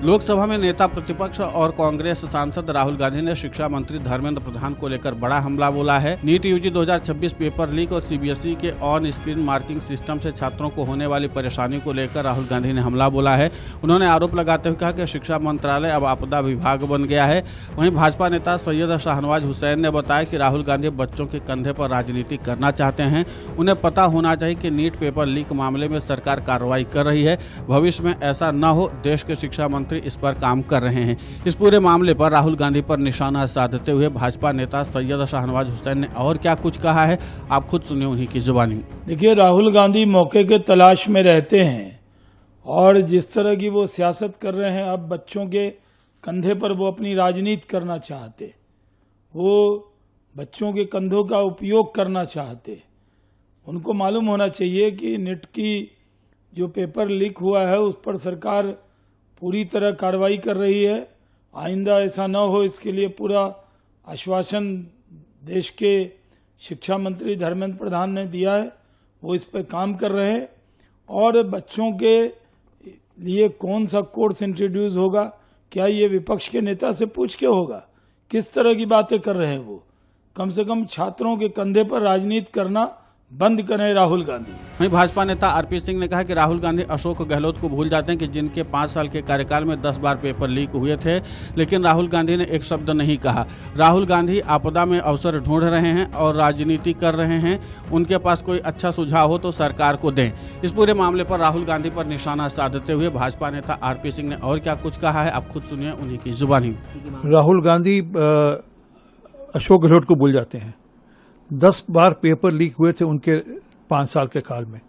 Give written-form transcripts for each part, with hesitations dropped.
लोकसभा में नेता प्रतिपक्ष और कांग्रेस सांसद राहुल गांधी ने शिक्षा मंत्री धर्मेंद्र प्रधान को लेकर बड़ा हमला बोला है। नीट यूजी 2026 पेपर लीक और सीबीएसई के ऑन स्क्रीन मार्किंग सिस्टम से छात्रों को होने वाली परेशानी को लेकर राहुल गांधी ने हमला बोला है। उन्होंने आरोप लगाते हुए कहा कि शिक्षा मंत्रालय अब आपदा विभाग बन गया है। वहीं भाजपा नेता सैयद शाहनवाज हुसैन ने बताया कि राहुल गांधी बच्चों के कंधे पर राजनीति करना चाहते हैं। उन्हें पता होना चाहिए कि नीट पेपर लीक मामले में सरकार कार्रवाई कर रही है। भविष्य में ऐसा न हो, देश के शिक्षा मंत्री इस पर काम कर रहे हैं। इस पूरे मामले पर राहुल गांधी पर निशाना साधते हुए भाजपा नेता सैयद शाहनवाज हुसैन ने और क्या कुछ कहा है, आप खुद सुनिए उन्हीं की जुबानी। देखिए, राहुल गांधी मौके के तलाश में रहते हैं और जिस तरह की वो सियासत कर रहे हैं, अब बच्चों के कंधे पर वो अपनी राजनीति करना चाहते, वो बच्चों के कंधों का उपयोग करना चाहते। उनको मालूम होना चाहिए कि नीट की जो पेपर लीक हुआ है उस पर सरकार पूरी तरह कार्रवाई कर रही है। आइंदा ऐसा न हो, इसके लिए पूरा आश्वासन देश के शिक्षा मंत्री धर्मेंद्र प्रधान ने दिया है। वो इस पर काम कर रहे हैं और बच्चों के लिए कौन सा कोर्स इंट्रोड्यूस होगा, क्या ये विपक्ष के नेता से पूछ के होगा? किस तरह की बातें कर रहे हैं वो? कम से कम छात्रों के कंधे पर राजनीति करना बंद करें राहुल गांधी। वहीं भाजपा नेता आरपी सिंह ने कहा कि राहुल गांधी अशोक गहलोत को भूल जाते हैं कि जिनके 5 साल के कार्यकाल में 10 बार पेपर लीक हुए थे, लेकिन राहुल गांधी ने एक शब्द नहीं कहा। राहुल गांधी आपदा में अवसर ढूंढ रहे हैं और राजनीति कर रहे हैं। उनके पास कोई अच्छा सुझाव हो तो सरकार को दें। इस पूरे मामले पर राहुल गांधी पर निशाना साधते हुए भाजपा नेता आरपी सिंह ने और क्या कुछ कहा है, आप खुद सुनिए उन्हीं की जुबानी। राहुल गांधी अशोक गहलोत को भूल जाते हैं। 10 बार पेपर लीक हुए थे उनके 5 साल के काल में,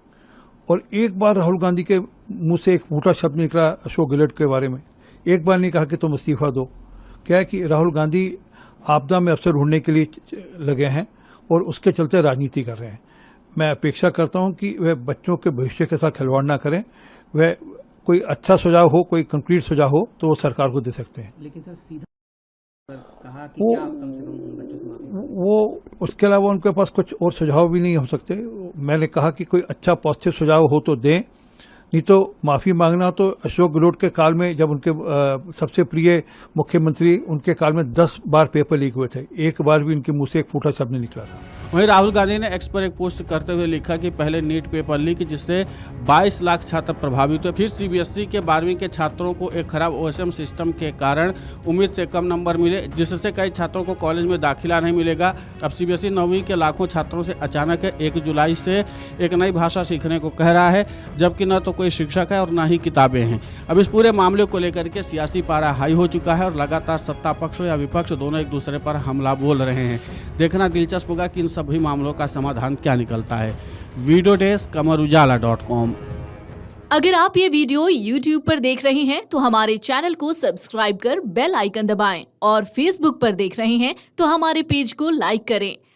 और एक बार राहुल गांधी के मुंह से एक फूटा शब्द निकला अशोक गहलोत के बारे में। एक बार नहीं कहा कि तुम इस्तीफा दो। क्या है कि राहुल गांधी आपदा में अवसर ढूंढने के लिए लगे हैं और उसके चलते राजनीति कर रहे हैं। मैं अपेक्षा करता हूं कि वह बच्चों के भविष्य के साथ खिलवाड़ ना करें। वह कोई अच्छा सुझाव हो, कोई कंक्रीट सुझाव हो तो वो सरकार को दे सकते हैं। लेकिन सर सीधा कहा कि क्या कम से कम बच्चों से माफी? वो उसके अलावा उनके पास कुछ और सुझाव भी नहीं हो सकते। मैंने कहा कि कोई अच्छा पॉजिटिव सुझाव हो तो दें, नहीं तो माफी मांगना तो अशोक गहलोत के काल में, जब उनके सबसे प्रिय मुख्यमंत्री, उनके काल में 10 बार पेपर लीक हुए थे, एक बार भी उनके मुंह से एक फूटा शब्द नहीं निकला था। वहीं राहुल गांधी ने एक्स पर एक पोस्ट करते हुए लिखा कि पहले नीट पेपर लीक जिससे 22 लाख छात्र प्रभावित हुए, फिर सीबीएसई के 12वीं के छात्रों को एक खराब ओएसएम सिस्टम के कारण उम्मीद से कम नंबर मिले, जिससे कई छात्रों को कॉलेज में दाखिला नहीं मिलेगा। अब सीबीएसई 9वीं के लाखों छात्रों से अचानक 1 जुलाई से एक नई भाषा सीखने को कह रहा है, जबकि न तो कोई शिक्षक है और ना ही किताबें हैं। अब इस पूरे मामले को लेकर के सियासी पारा हाई हो चुका है और लगातार सत्ता पक्ष या विपक्ष दोनों एक दूसरे पर हमला बोल रहे हैं। देखना दिलचस्प होगा कि इन सभी मामलों का समाधान क्या निकलता है। Video desk amarujala.com। अगर आप ये वीडियो YouTube पर देख रहे हैं तो हमारे चैनल को सब्सक्राइब कर बेल आइकन दबाएं, और Facebook पर देख रहे हैं तो हमारे पेज को लाइक करें।